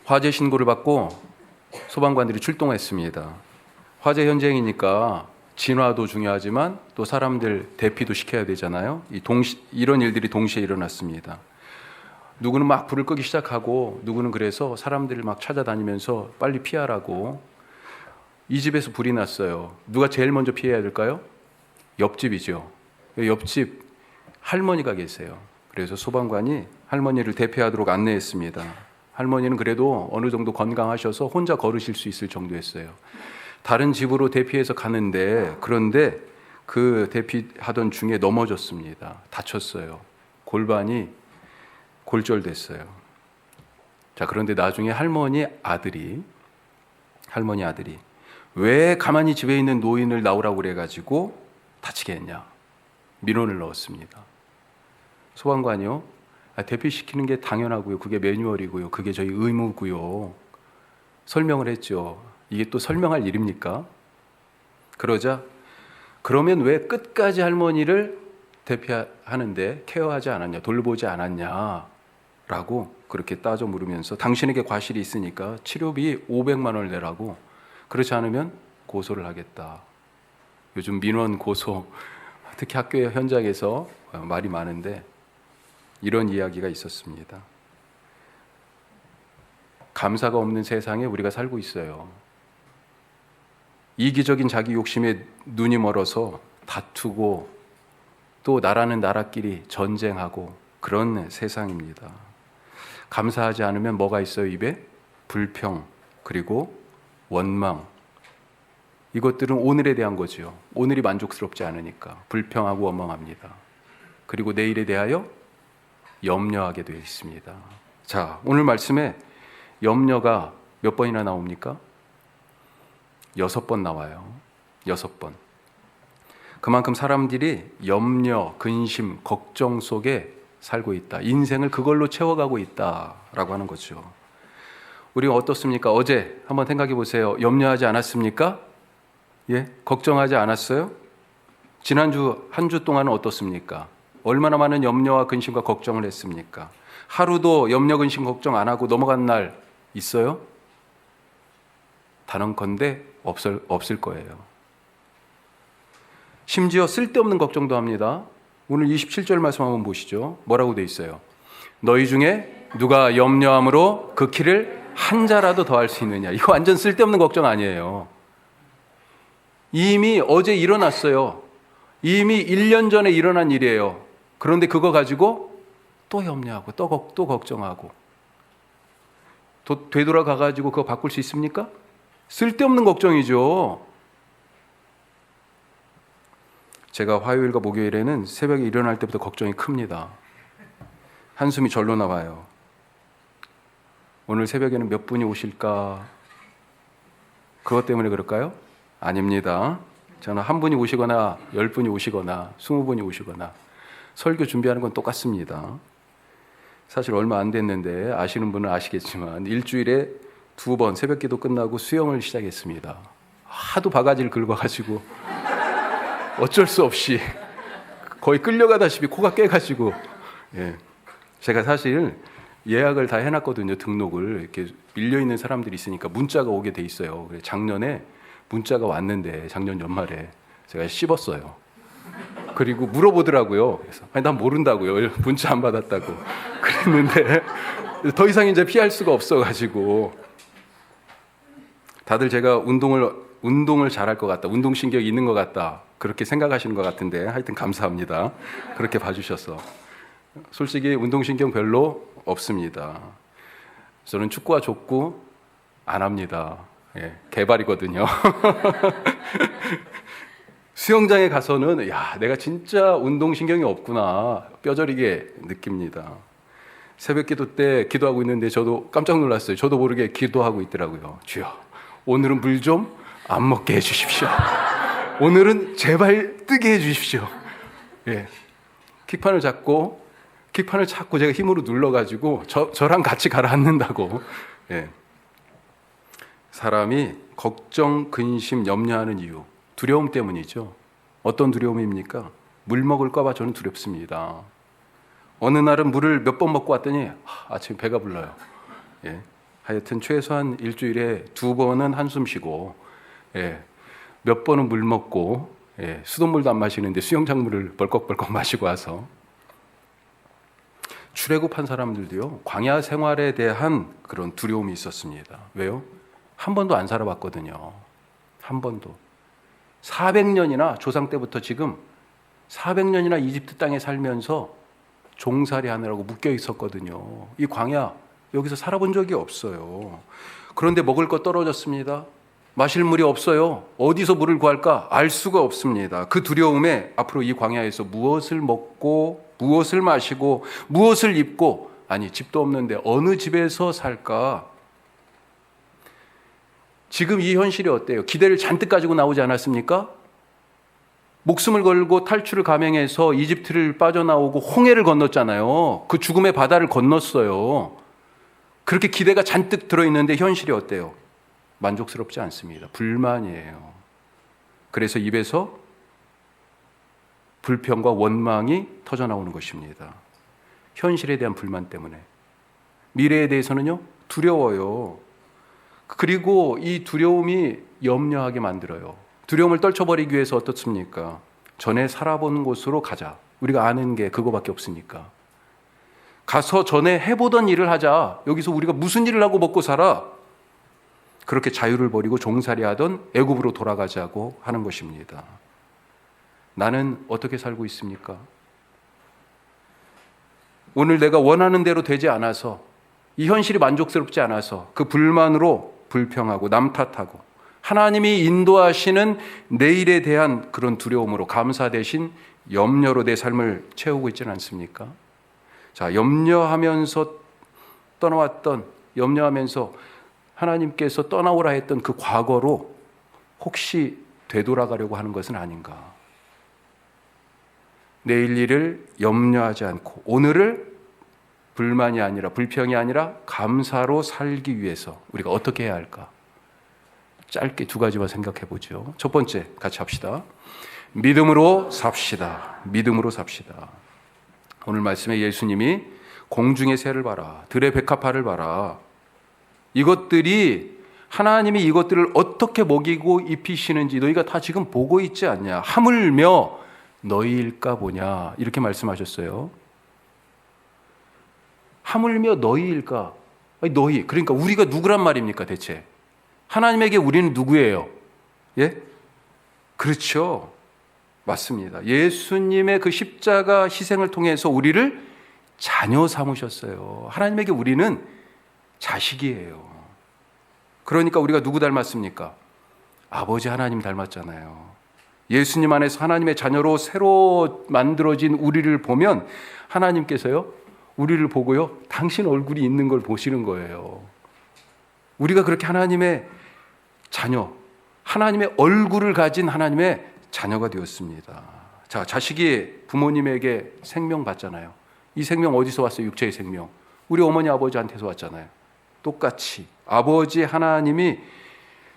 화재 신고를 받고 소방관들이 출동했습니다. 화재 현장이니까 진화도 중요하지만 또 사람들 대피도 시켜야 되잖아요. 이런 일들이 동시에 일어났습니다. 누구는 막 불을 끄기 시작하고 누구는 그래서 사람들을 막 찾아다니면서 빨리 피하라고. 이 집에서 불이 났어요. 누가 제일 먼저 피해야 될까요? 옆집이죠. 옆집 할머니가 계세요. 그래서 소방관이 할머니를 대피하도록 안내했습니다. 할머니는 그래도 어느 정도 건강하셔서 혼자 걸으실 수 있을 정도였어요. 다른 집으로 대피해서 가는데, 그런데 그 대피하던 중에 넘어졌습니다. 다쳤어요. 골반이 골절됐어요. 자, 그런데 나중에 할머니 아들이 왜 가만히 집에 있는 노인을 나오라고 그래가지고 다치게 했냐? 민원을 넣었습니다. 소방관이요? 대피시키는 게 당연하고요. 그게 매뉴얼이고요. 그게 저희 의무고요. 설명을 했죠. 이게 또 설명할 일입니까? 그러자 그러면 왜 끝까지 할머니를 대피하는데 케어하지 않았냐, 돌보지 않았냐라고 그렇게 따져 물으면서 당신에게 과실이 있으니까 치료비 500만 원을 내라고, 그렇지 않으면 고소를 하겠다. 요즘 민원 고소, 특히 학교 현장에서 말이 많은데 이런 이야기가 있었습니다. 감사가 없는 세상에 우리가 살고 있어요. 이기적인 자기 욕심에 눈이 멀어서 다투고 또 나라는 나라끼리 전쟁하고 그런 세상입니다. 감사하지 않으면 뭐가 있어요? 입에 불평, 그리고 원망. 이것들은 오늘에 대한 거지요. 오늘이 만족스럽지 않으니까 불평하고 원망합니다. 그리고 내일에 대하여 염려하게 되어 있습니다. 자, 오늘 말씀에 염려가 몇 번이나 나옵니까? 6번 나와요. 6번. 그만큼 사람들이 염려, 근심, 걱정 속에 살고 있다. 인생을 그걸로 채워가고 있다라고 하는 거죠. 우리가 어떻습니까? 어제 한번 생각해 보세요. 염려하지 않았습니까? 예? 걱정하지 않았어요? 지난주 한 주 동안은 어떻습니까? 얼마나 많은 염려와 근심과 걱정을 했습니까? 하루도 염려, 근심, 걱정 안 하고 넘어간 날 있어요? 단언컨대 없을 거예요. 심지어 쓸데없는 걱정도 합니다. 오늘 27절 말씀 한번 보시죠. 뭐라고 돼 있어요? 너희 중에 누가 염려함으로 그 키를 한 자라도 더할 수 있느냐. 이거 완전 쓸데없는 걱정 아니에요. 이미 어제 일어났어요. 이미 1년 전에 일어난 일이에요. 그런데 그거 가지고 또 염려하고 또 걱정하고 되돌아가가지고 그거 바꿀 수 있습니까? 쓸데없는 걱정이죠. 제가 화요일과 목요일에는 새벽에 일어날 때부터 걱정이 큽니다. 한숨이 절로 나와요. 오늘 새벽에는 몇 분이 오실까? 그것 때문에 그럴까요? 아닙니다. 저는 한 분이 오시거나 10분이 오시거나 20분이 오시거나 설교 준비하는 건 똑같습니다. 사실 얼마 안 됐는데 아시는 분은 아시겠지만 일주일에 2번 새벽기도 끝나고 수영을 시작했습니다. 하도 바가지를 긁어가지고 어쩔 수 없이 거의 끌려가다시피 코가 깨가지고, 예. 제가 사실 예약을 다 해놨거든요. 등록을. 이렇게 밀려있는 사람들이 있으니까 문자가 오게 돼 있어요. 작년에 문자가 왔는데 작년 연말에 제가 씹었어요. 그리고 물어보더라고요. 그래서 아니 난 모른다고요. 문자 안 받았다고 그랬는데 더 이상 이제 피할 수가 없어가지고 다들 제가 운동을 잘할 것 같다, 운동신경이 있는 것 같다 그렇게 생각하시는 것 같은데 하여튼 감사합니다. 그렇게 봐주셔서. 솔직히 운동신경 별로 없습니다. 저는 축구와 족구 안 합니다. 예, 개발이거든요. 수영장에 가서는 야, 내가 진짜 운동신경이 없구나 뼈저리게 느낍니다. 새벽기도 때 기도하고 있는데 저도 깜짝 놀랐어요. 저도 모르게 기도하고 있더라고요. 주여, 오늘은 물 좀 안 먹게 해주십시오. 오늘은 제발 뜨게 해주십시오. 예, 킥판을 잡고 제가 힘으로 눌러가지고 저랑 같이 가라앉는다고. 예. 사람이 걱정, 근심, 염려하는 이유, 두려움 때문이죠. 어떤 두려움입니까? 물 먹을까 봐 저는 두렵습니다. 어느 날은 물을 몇 번 먹고 왔더니 아침에 배가 불러요. 예. 하여튼 최소한 일주일에 2번은 한숨 쉬고, 몇 번은 물 먹고, 수돗물도 안 마시는데 수영장물을 벌컥벌컥 마시고 와서 출애굽한 사람들도요, 광야 생활에 대한 그런 두려움이 있었습니다. 왜요? 한 번도 안 살아봤거든요. 한 번도. 400년이나 조상 때부터 지금 400년이나 이집트 땅에 살면서 종살이 하느라고 묶여 있었거든요. 이 광야 여기서 살아본 적이 없어요. 그런데 먹을 거 떨어졌습니다. 마실 물이 없어요. 어디서 물을 구할까? 알 수가 없습니다. 그 두려움에 앞으로 이 광야에서 무엇을 먹고 무엇을 마시고 무엇을 입고, 아니 집도 없는데 어느 집에서 살까? 지금 이 현실이 어때요? 기대를 잔뜩 가지고 나오지 않았습니까? 목숨을 걸고 탈출을 감행해서 이집트를 빠져나오고 홍해를 건넜잖아요. 그 죽음의 바다를 건넜어요. 그렇게 기대가 잔뜩 들어있는데 현실이 어때요? 만족스럽지 않습니다. 불만이에요. 그래서 입에서 불평과 원망이 터져나오는 것입니다. 현실에 대한 불만 때문에. 미래에 대해서는요, 두려워요. 그리고 이 두려움이 염려하게 만들어요. 두려움을 떨쳐버리기 위해서 어떻습니까? 전에 살아본 곳으로 가자. 우리가 아는 게 그거밖에 없으니까. 가서 전에 해보던 일을 하자. 여기서 우리가 무슨 일을 하고 먹고 살아? 그렇게 자유를 버리고 종살이 하던 애굽으로 돌아가자고 하는 것입니다. 나는 어떻게 살고 있습니까? 오늘 내가 원하는 대로 되지 않아서, 이 현실이 만족스럽지 않아서 그 불만으로 불평하고 남 탓하고, 하나님이 인도하시는 내일에 대한 그런 두려움으로 감사 대신 염려로 내 삶을 채우고 있지는 않습니까? 자, 염려하면서 하나님께서 떠나오라 했던 그 과거로 혹시 되돌아가려고 하는 것은 아닌가? 내일 일을 염려하지 않고 오늘을 불만이 아니라 불평이 아니라 감사로 살기 위해서 우리가 어떻게 해야 할까? 짧게 2가지만 생각해 보죠. 첫 번째, 같이 합시다. 믿음으로 삽시다. 믿음으로 삽시다. 오늘 말씀에 예수님이 공중의 새를 봐라, 들의 백합화를 봐라. 이것들이 하나님이 이것들을 어떻게 먹이고 입히시는지 너희가 다 지금 보고 있지 않냐? 하물며 너희일까 보냐? 이렇게 말씀하셨어요. 하물며 너희일까? 아니, 너희, 그러니까 우리가 누구란 말입니까 대체? 하나님에게 우리는 누구예요? 예? 그렇죠. 맞습니다. 예수님의 그 십자가 희생을 통해서 우리를 자녀 삼으셨어요. 하나님에게 우리는 자식이에요. 그러니까 우리가 누구 닮았습니까? 아버지 하나님 닮았잖아요. 예수님 안에서 하나님의 자녀로 새로 만들어진 우리를 보면 하나님께서요, 우리를 보고요, 당신 얼굴이 있는 걸 보시는 거예요. 우리가 그렇게 하나님의 자녀, 하나님의 얼굴을 가진 하나님의 자녀가 되었습니다. 자, 자식이 부모님에게 생명 받잖아요. 이 생명 어디서 왔어요? 육체의 생명. 우리 어머니 아버지한테서 왔잖아요. 똑같이 아버지 하나님이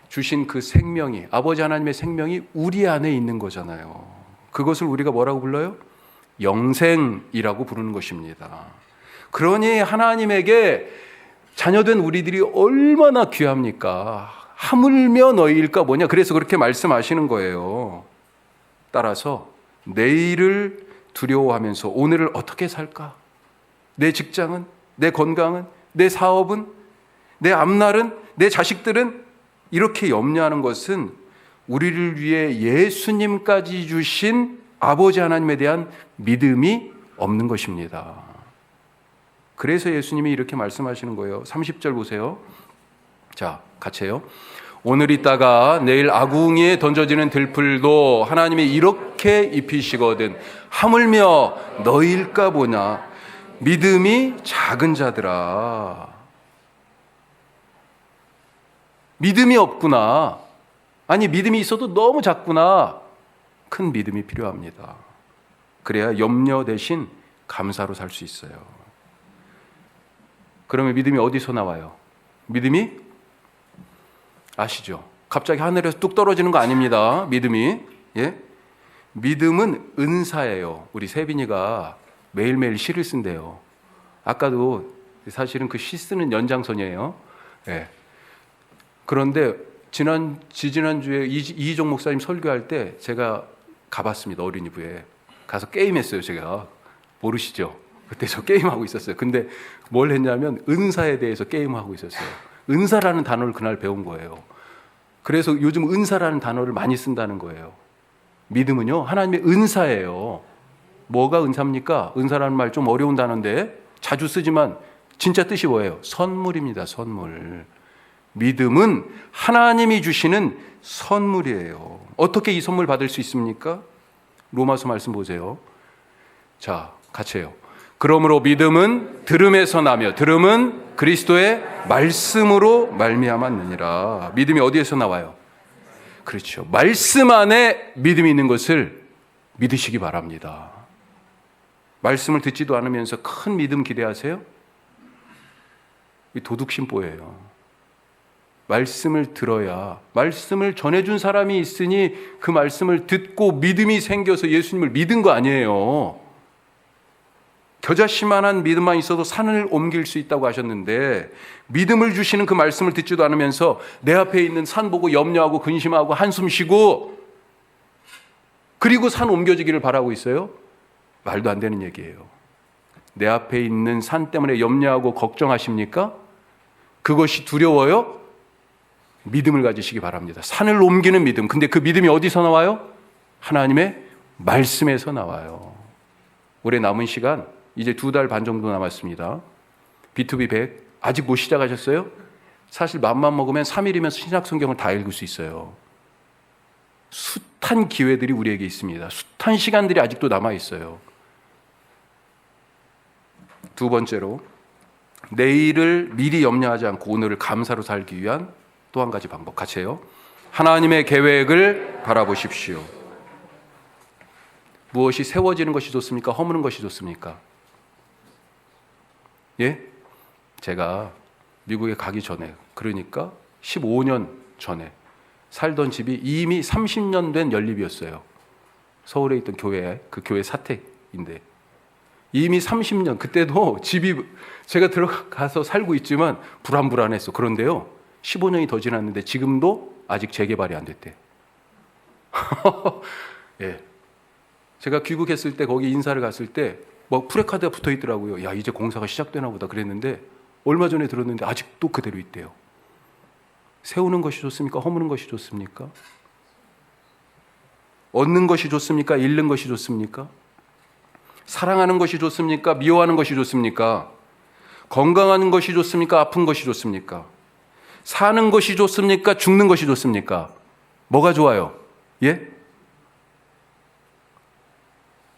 주신 그 생명이, 아버지 하나님의 생명이 우리 안에 있는 거잖아요. 그것을 우리가 뭐라고 불러요? 영생이라고 부르는 것입니다. 그러니 하나님에게 자녀된 우리들이 얼마나 귀합니까? 하물며 너희일까 뭐냐? 그래서 그렇게 말씀하시는 거예요. 따라서 내일을 두려워하면서 오늘을 어떻게 살까? 내 직장은? 내 건강은? 내 사업은? 내 앞날은? 내 자식들은? 이렇게 염려하는 것은 우리를 위해 예수님까지 주신 아버지 하나님에 대한 믿음이 없는 것입니다. 그래서 예수님이 이렇게 말씀하시는 거예요. 30절 보세요. 자, 같이 해요. 오늘 있다가 내일 아궁이에 던져지는 들풀도 하나님이 이렇게 입히시거든 하물며 너희일까 보냐? 믿음이 작은 자들아. 믿음이 없구나. 아니, 믿음이 있어도 너무 작구나. 큰 믿음이 필요합니다. 그래야 염려 대신 감사로 살 수 있어요. 그러면 믿음이 어디서 나와요? 믿음이 아시죠? 갑자기 하늘에서 뚝 떨어지는 거 아닙니다. 믿음이. 예? 믿음은 은사예요. 우리 세빈이가 매일매일 시를 쓴대요. 아까도 사실은 그 시 쓰는 연장선이에요. 예. 그런데 지지난주에 이희종 목사님 설교할 때 제가 가봤습니다. 어린이부에. 가서 게임했어요. 제가. 모르시죠? 그때 저 게임하고 있었어요. 근데 뭘 했냐면 은사에 대해서 게임하고 있었어요. 은사라는 단어를 그날 배운 거예요. 그래서 요즘 은사라는 단어를 많이 쓴다는 거예요. 믿음은요, 하나님의 은사예요. 뭐가 은사입니까? 은사라는 말 좀 어려운 단어인데 자주 쓰지만 진짜 뜻이 뭐예요? 선물입니다. 선물. 믿음은 하나님이 주시는 선물이에요. 어떻게 이 선물 받을 수 있습니까? 로마서 말씀 보세요. 자, 같이 해요. 그러므로 믿음은 들음에서 나며 들음은 그리스도의 말씀으로 말미암았느니라. 믿음이 어디에서 나와요? 그렇죠. 말씀 안에 믿음이 있는 것을 믿으시기 바랍니다. 말씀을 듣지도 않으면서 큰 믿음 기대하세요? 이 도둑심보예요. 말씀을 들어야, 말씀을 전해준 사람이 있으니 그 말씀을 듣고 믿음이 생겨서 예수님을 믿은 거 아니에요. 겨자씨만한 믿음만 있어도 산을 옮길 수 있다고 하셨는데, 믿음을 주시는 그 말씀을 듣지도 않으면서 내 앞에 있는 산 보고 염려하고 근심하고 한숨 쉬고 그리고 산 옮겨지기를 바라고 있어요? 말도 안 되는 얘기예요. 내 앞에 있는 산 때문에 염려하고 걱정하십니까? 그것이 두려워요? 믿음을 가지시기 바랍니다. 산을 옮기는 믿음. 근데 그 믿음이 어디서 나와요? 하나님의 말씀에서 나와요. 올해 남은 시간 이제 2달 반 정도 남았습니다. B2B 100 아직 못 시작하셨어요? 사실 맘만 먹으면 3일이면 신약 성경을 다 읽을 수 있어요. 숱한 기회들이 우리에게 있습니다. 숱한 시간들이 아직도 남아 있어요. 두 번째로, 내일을 미리 염려하지 않고 오늘을 감사로 살기 위한 또 한 가지 방법, 같이 해요. 하나님의 계획을 바라보십시오. 무엇이 세워지는 것이 좋습니까? 허무는 것이 좋습니까? 예? 제가 미국에 가기 전에, 그러니까 15년 전에 살던 집이 이미 30년 된 연립이었어요. 서울에 있던 교회, 그 교회 사택인데 이미 30년, 그때도 집이 제가 들어가서 살고 있지만 불안불안했어. 그런데요, 15년이 더 지났는데 지금도 아직 재개발이 안 됐대. 예. 제가 귀국했을 때 거기 인사를 갔을 때 뭐 프레카드가 붙어 있더라고요. 야, 이제 공사가 시작되나 보다 그랬는데 얼마 전에 들었는데 아직도 그대로 있대요. 세우는 것이 좋습니까? 허무는 것이 좋습니까? 얻는 것이 좋습니까? 잃는 것이 좋습니까? 사랑하는 것이 좋습니까? 미워하는 것이 좋습니까? 건강한 것이 좋습니까? 아픈 것이 좋습니까? 사는 것이 좋습니까? 죽는 것이 좋습니까? 뭐가 좋아요? 예?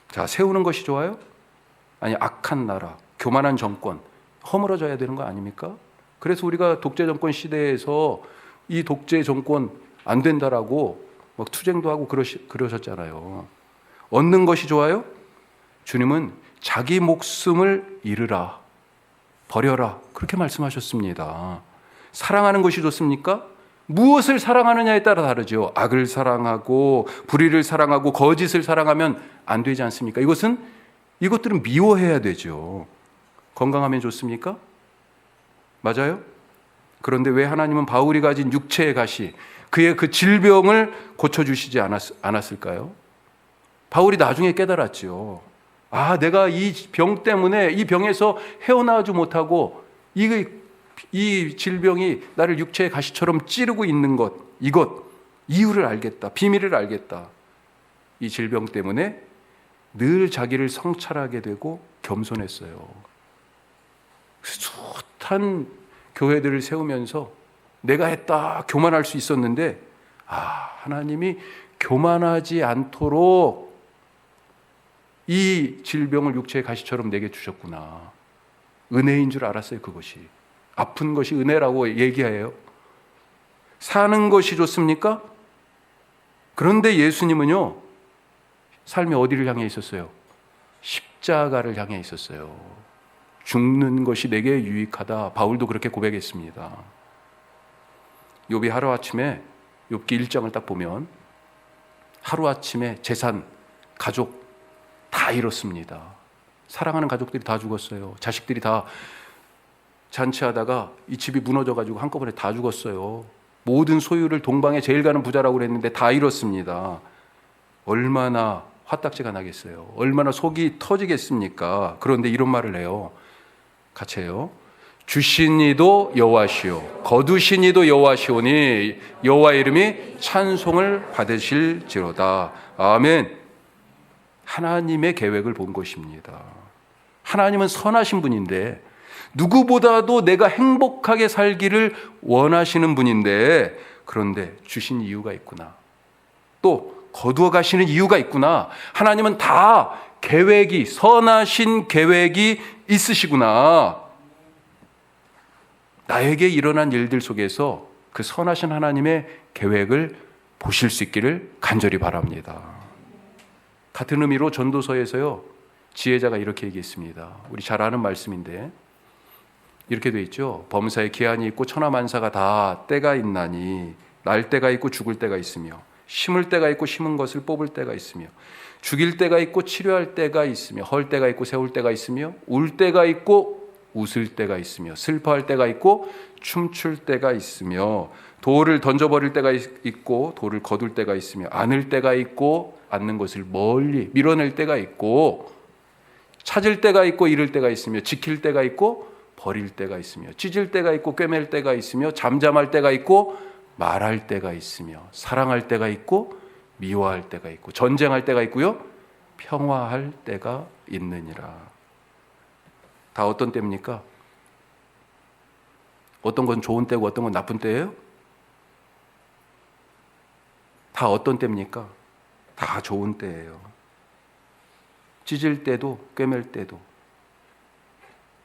자, 세우는 것이 좋아요? 아니, 악한 나라, 교만한 정권, 허물어져야 되는 거 아닙니까? 그래서 우리가 독재 정권 시대에서 이 독재 정권 안 된다라고 막 투쟁도 하고 그러셨잖아요. 얻는 것이 좋아요? 주님은 자기 목숨을 잃으라, 버려라, 그렇게 말씀하셨습니다. 사랑하는 것이 좋습니까? 무엇을 사랑하느냐에 따라 다르죠. 악을 사랑하고 불의를 사랑하고 거짓을 사랑하면 안 되지 않습니까? 이것들은 미워해야 되죠. 건강하면 좋습니까? 맞아요? 그런데 왜 하나님은 바울이 가진 육체의 가시, 그의 그 질병을 고쳐주시지 않았을까요? 바울이 나중에 깨달았죠. 아, 내가 이 병 때문에, 이 병에서 헤어나오지 못하고 이 질병이 나를 육체의 가시처럼 찌르고 있는 것, 이유를 알겠다, 비밀을 알겠다. 이 질병 때문에 늘 자기를 성찰하게 되고 겸손했어요. 숱한 교회들을 세우면서 내가 했다 교만할 수 있었는데, 하나님이 교만하지 않도록 이 질병을 육체의 가시처럼 내게 주셨구나. 은혜인 줄 알았어요. 그것이 아픈 것이 은혜라고 얘기해요. 사는 것이 좋습니까? 그런데 예수님은요, 삶이 어디를 향해 있었어요? 십자가를 향해 있었어요. 죽는 것이 내게 유익하다. 바울도 그렇게 고백했습니다. 욥이 하루아침에, 욥기 1장을 딱 보면 하루아침에 재산, 가족 다 잃었습니다. 사랑하는 가족들이 다 죽었어요. 자식들이 다 잔치하다가 이 집이 무너져가지고 한꺼번에 다 죽었어요. 모든 소유를 동방에 제일 가는 부자라고 그랬는데 다 잃었습니다. 얼마나 화딱지가 나겠어요. 얼마나 속이 터지겠습니까? 그런데 이런 말을 해요. 같이 해요. 주신 이도 여호와시오 거두신 이도 여호와시오니 여호와 이름이 찬송을 받으실지로다. 아멘. 하나님의 계획을 본 것입니다. 하나님은 선하신 분인데 누구보다도 내가 행복하게 살기를 원하시는 분인데 그런데 주신 이유가 있구나. 또 거두어 가시는 이유가 있구나. 하나님은 다 계획이 선하신 계획이 있으시구나. 나에게 일어난 일들 속에서 그 선하신 하나님의 계획을 보실 수 있기를 간절히 바랍니다. 같은 의미로 전도서에서요 지혜자가 이렇게 얘기했습니다. 우리 잘 아는 말씀인데 이렇게 돼 있죠. 범사에 기한이 있고 천하만사가 다 때가 있나니 날 때가 있고 죽을 때가 있으며 심을 때가 있고 심은 것을 뽑을 때가 있으며 죽일 때가 있고 치료할 때가 있으며 헐 때가 있고 세울 때가 있으며 울 때가 있고 웃을 때가 있으며 슬퍼할 때가 있고 춤출 때가 있으며 돌을 던져버릴 때가 있고 돌을 거둘 때가 있으며 안을 때가 있고 안는 것을 멀리 밀어낼 때가 있고 찾을 때가 있고 잃을 때가 있으며 지킬 때가 있고 버릴 때가 있으며 찢을 때가 있고 꿰맬 때가 있으며 잠잠할 때가 있고 말할 때가 있으며 사랑할 때가 있고 미워할 때가 있고 전쟁할 때가 있고요 평화할 때가 있느니라. 다 어떤 때입니까? 어떤 건 좋은 때고 어떤 건 나쁜 때예요? 다 어떤 때입니까? 다 좋은 때예요. 찢을 때도 꿰맬 때도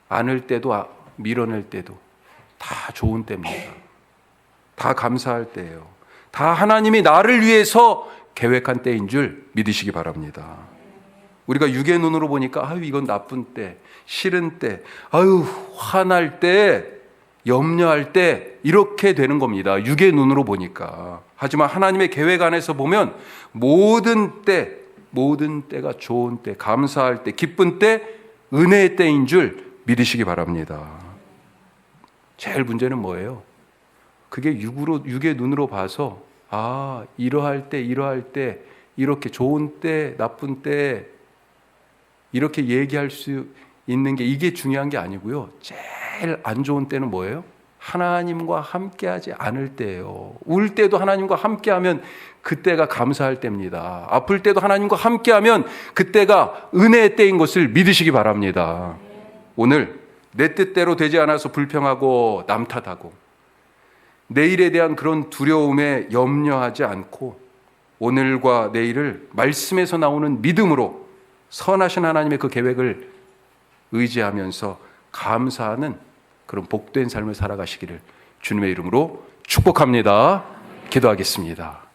안을 때도 밀어낼 때도 다 좋은 때입니다. 다 감사할 때예요. 다 하나님이 나를 위해서 계획한 때인 줄 믿으시기 바랍니다. 우리가 육의 눈으로 보니까 아유 이건 나쁜 때, 싫은 때, 아유 화날 때, 염려할 때 이렇게 되는 겁니다. 육의 눈으로 보니까. 하지만 하나님의 계획 안에서 보면 모든 때가 좋은 때, 감사할 때, 기쁜 때, 은혜의 때인 줄 믿으시기 바랍니다. 제일 문제는 뭐예요? 그게 육의 눈으로 봐서 이러할 때, 이렇게 좋은 때, 나쁜 때 이렇게 얘기할 수 있는 게 이게 중요한 게 아니고요. 제일 안 좋은 때는 뭐예요? 하나님과 함께하지 않을 때예요. 울 때도 하나님과 함께하면 그때가 감사할 때입니다. 아플 때도 하나님과 함께하면 그때가 은혜의 때인 것을 믿으시기 바랍니다. 오늘 내 뜻대로 되지 않아서 불평하고 남 탓하고 내일에 대한 그런 두려움에 염려하지 않고 오늘과 내일을 말씀에서 나오는 믿음으로 선하신 하나님의 그 계획을 의지하면서 감사하는 그런 복된 삶을 살아가시기를 주님의 이름으로 축복합니다. 기도하겠습니다.